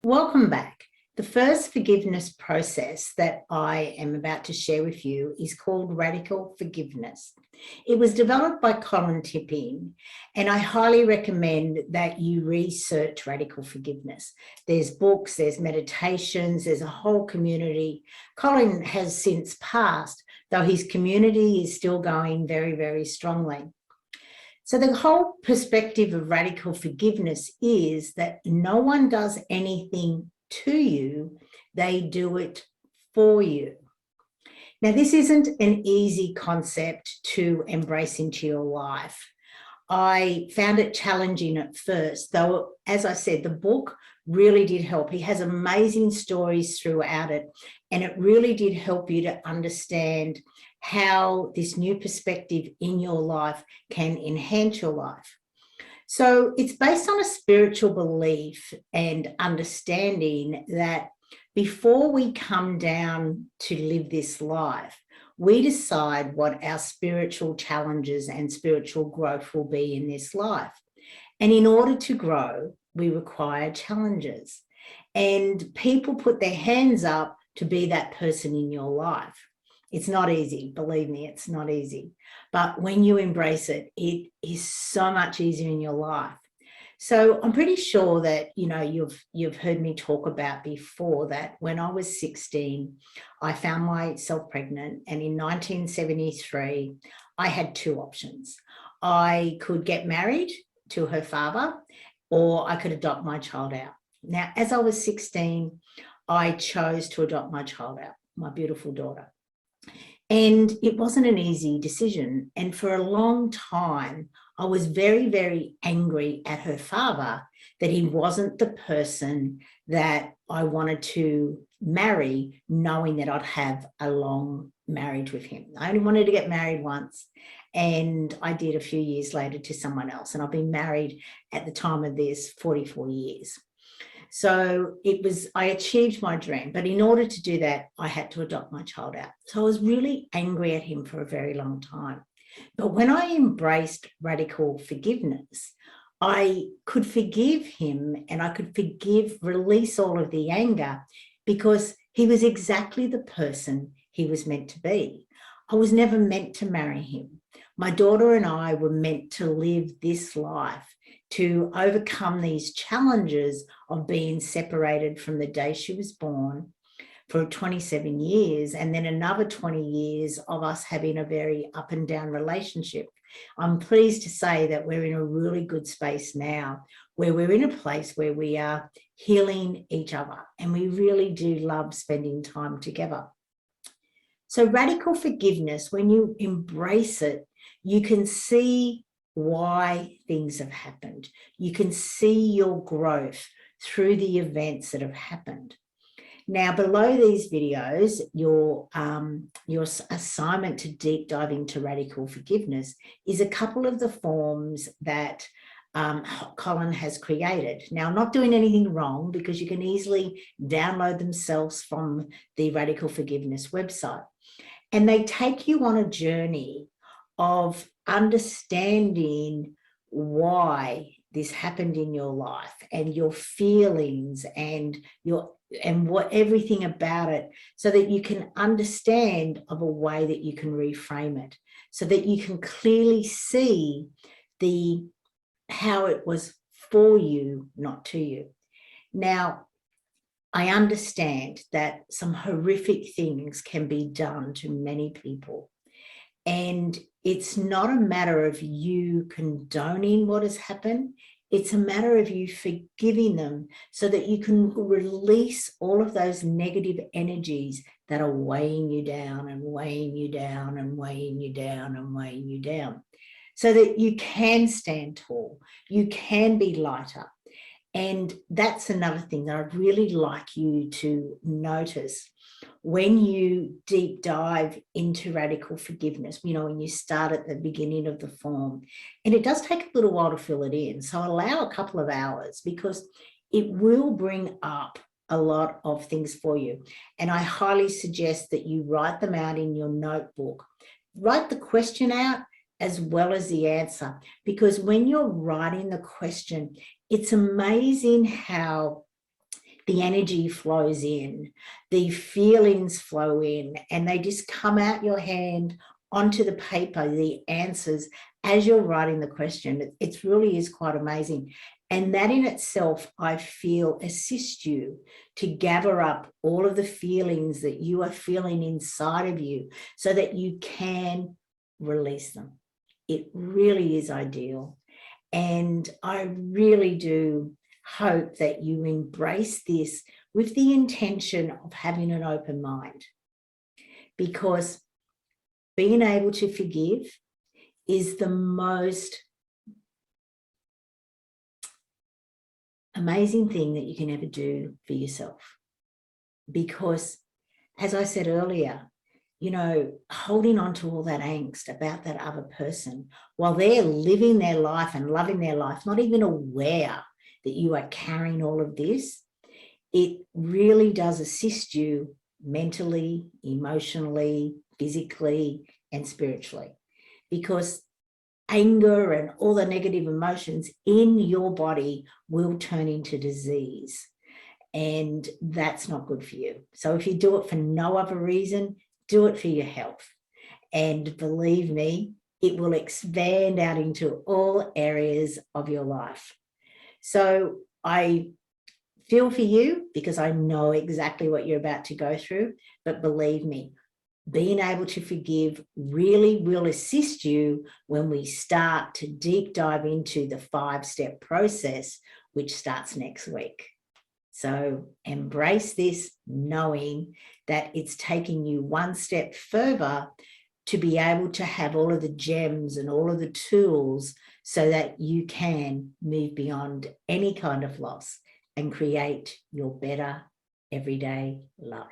Welcome back. The first forgiveness process that I am about to share with you is called radical forgiveness. It was developed by Colin Tipping, and I highly recommend that you research radical forgiveness. There's books, there's meditations, there's a whole community. Colin has since passed, though his community is still going very, very strongly. So the whole perspective of radical forgiveness is that no one does anything to you, they do it for you. Now, this isn't an easy concept to embrace into your life. I found it challenging at first, though, as I said, the book really did help. He has amazing stories throughout it, and it really did help you to understand how this new perspective in your life can enhance your life. So it's based on a spiritual belief and understanding that before we come down to live this life, we decide what our spiritual challenges and spiritual growth will be in this life. And in order to grow, we require challenges. And people put their hands up to be that person in your life. It's not easy, believe me, it's not easy. But when you embrace it, it is so much easier in your life. So I'm pretty sure that, you've heard me talk about before that when I was 16, I found myself pregnant, and in 1973, I had two options. I could get married to her father, or I could adopt my child out. Now, as I was 16, I chose to adopt my child out, my beautiful daughter. And it wasn't an easy decision. And for a long time, I was very, very angry at her father that he wasn't the person that I wanted to marry, knowing that I'd have a long marriage with him. I only wanted to get married once, and I did a few years later to someone else. And I've been married at the time of this 44 years. So I achieved my dream, but in order to do that, I had to adopt my child out. So I was really angry at him for a very long time. But when I embraced radical forgiveness, I could forgive him, and I could release all of the anger, because he was exactly the person he was meant to be. I was never meant to marry him. My daughter and I were meant to live this life, to overcome these challenges of being separated from the day she was born for 27 years, and then another 20 years of us having a very up and down relationship. I'm pleased to say that we're in a really good space now, where we're in a place where we are healing each other, and we really do love spending time together. So radical forgiveness, when you embrace it, you can see why things have happened. You can see your growth through the events that have happened. Now, below these videos, your assignment to deep dive into radical forgiveness is a couple of the forms that Colin has created. Now, I'm not doing anything wrong, because you can easily download themselves from the Radical Forgiveness website. And they take you on a journey of understanding why this happened in your life, and your feelings, and what everything about it, so that you can understand of a way that you can reframe it, so that you can clearly see how it was for you, not to you. Now, I understand that some horrific things can be done to many people, and it's not a matter of you condoning what has happened. It's a matter of you forgiving them, so that you can release all of those negative energies that are weighing you down and weighing you down and weighing you down and weighing you down, so that you can stand tall, you can be lighter. And that's another thing that I'd really like you to notice when you deep dive into radical forgiveness, when you start at the beginning of the form. And it does take a little while to fill it in. So allow a couple of hours, because it will bring up a lot of things for you. And I highly suggest that you write them out in your notebook. Write the question out as well as the answer, because when you're writing the question, it's amazing how the energy flows in, the feelings flow in, and they just come out your hand onto the paper, the answers, as you're writing the question. It really is quite amazing. And that in itself, I feel, assists you to gather up all of the feelings that you are feeling inside of you so that you can release them. It really is ideal. And I really do hope that you embrace this with the intention of having an open mind, because being able to forgive is the most amazing thing that you can ever do for yourself. Because, as I said earlier, you know, holding on to all that angst about that other person while they're living their life and loving their life, not even aware that you are carrying all of this, it really does assist you mentally, emotionally, physically, and spiritually. Because anger and all the negative emotions in your body will turn into disease. And that's not good for you. So if you do it for no other reason, do it for your health. And believe me, it will expand out into all areas of your life. So I feel for you because I know exactly what you're about to go through. But believe me, being able to forgive really will assist you when we start to deep dive into the 5-step process, which starts next week. So embrace this, knowing that it's taking you one step further to be able to have all of the gems and all of the tools so that you can move beyond any kind of loss and create your better everyday life.